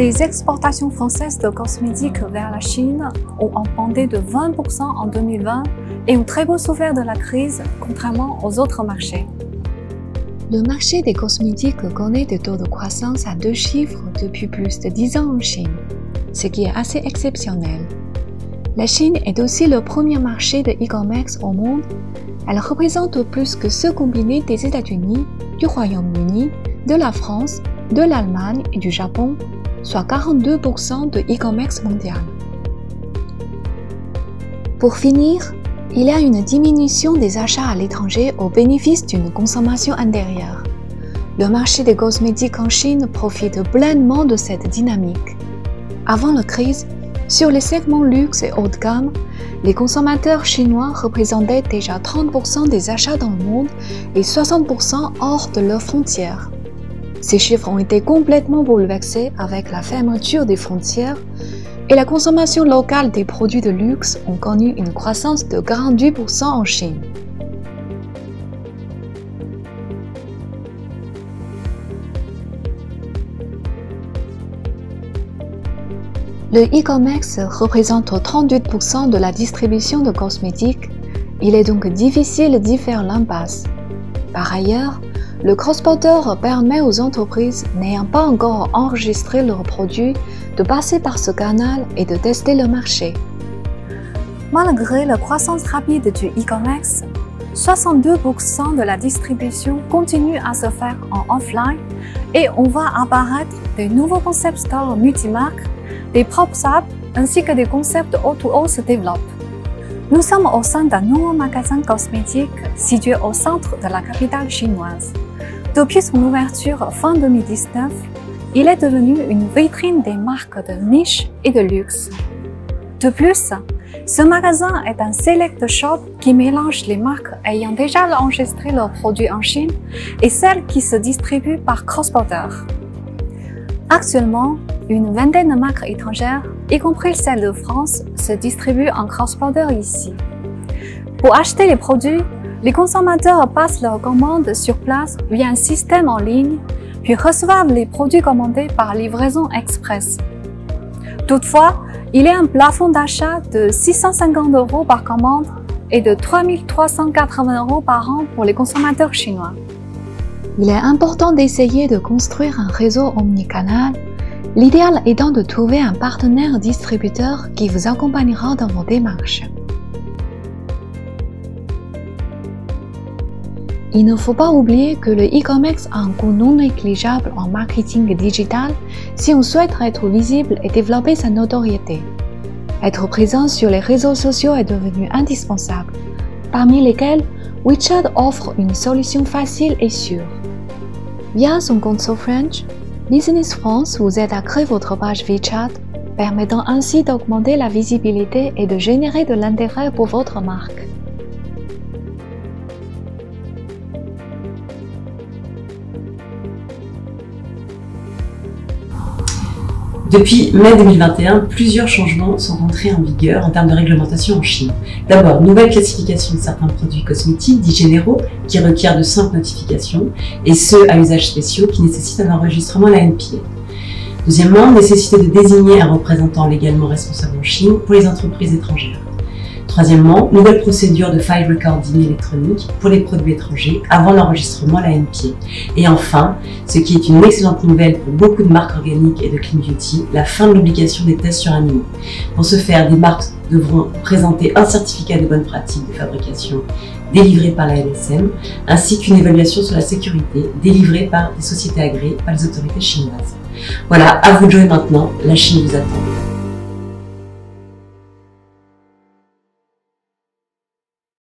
Les exportations françaises de cosmétiques vers la Chine ont augmenté de 20% en 2020 et ont très peu souffert de la crise, contrairement aux autres marchés. Le marché des cosmétiques connaît des taux de croissance à 2 chiffres depuis plus de 10 ans en Chine, ce qui est assez exceptionnel. La Chine est aussi le premier marché de e-commerce au monde. Elle représente plus que ceux combinés des États-Unis, du Royaume-Uni, de la France, de l'Allemagne et du Japon, soit 42% de e-commerce mondial. Pour finir, il y a une diminution des achats à l'étranger au bénéfice d'une consommation intérieure. Le marché des cosmétiques en Chine profite pleinement de cette dynamique. Avant la crise, sur les segments luxe et haut de gamme, les consommateurs chinois représentaient déjà 30% des achats dans le monde et 60% hors de leurs frontières. Ces chiffres ont été complètement bouleversés avec la fermeture des frontières et la consommation locale des produits de luxe ont connu une croissance de 48% en Chine. Le e-commerce représente 38% de la distribution de cosmétiques. Il est donc difficile d'y faire l'impasse. Par ailleurs, le cross-border permet aux entreprises n'ayant pas encore enregistré leurs produits de passer par ce canal et de tester le marché. Malgré la croissance rapide du e-commerce, 62% de la distribution continue à se faire en offline et on voit apparaître des nouveaux concept stores multimarques, des pop-up ainsi que des concepts O2O se développent. Nous sommes au sein d'un nouveau magasin cosmétique situé au centre de la capitale chinoise. Depuis son ouverture fin 2019, il est devenu une vitrine des marques de niche et de luxe. De plus, ce magasin est un select shop qui mélange les marques ayant déjà enregistré leurs produits en Chine et celles qui se distribuent par cross-border. Actuellement, une vingtaine de marques étrangères, y compris celles de France, se distribuent en cross-border ici. Pour acheter les produits, les consommateurs passent leurs commandes sur place via un système en ligne, puis reçoivent les produits commandés par livraison express. Toutefois, il y a un plafond d'achat de 650 € par commande et de 3 380 € par an pour les consommateurs chinois. Il est important d'essayer de construire un réseau omnicanal, l'idéal étant de trouver un partenaire distributeur qui vous accompagnera dans vos démarches. Il ne faut pas oublier que le e-commerce a un coût non négligeable en marketing digital si on souhaite être visible et développer sa notoriété. Être présent sur les réseaux sociaux est devenu indispensable, parmi lesquels WeChat offre une solution facile et sûre. Via son compte SoFrench, Business France vous aide à créer votre page WeChat, permettant ainsi d'augmenter la visibilité et de générer de l'intérêt pour votre marque. Depuis mai 2021, plusieurs changements sont rentrés en vigueur en termes de réglementation en Chine. D'abord, nouvelle classification de certains produits cosmétiques dits généraux qui requièrent de simples notifications et ceux à usage spéciaux qui nécessitent un enregistrement à l'ANPA. Deuxièmement, nécessité de désigner un représentant légalement responsable en Chine pour les entreprises étrangères. Troisièmement, nouvelle procédure de file recording électronique pour les produits étrangers avant l'enregistrement à l'ANPA. Et enfin, ce qui est une excellente nouvelle pour beaucoup de marques organiques et de clean beauty, la fin de l'obligation des tests sur animaux. Pour ce faire, des marques devront présenter un certificat de bonne pratique de fabrication délivré par la NSM, ainsi qu'une évaluation sur la sécurité délivrée par des sociétés agréées par les autorités chinoises. Voilà, à vous de jouer maintenant, la Chine vous attend.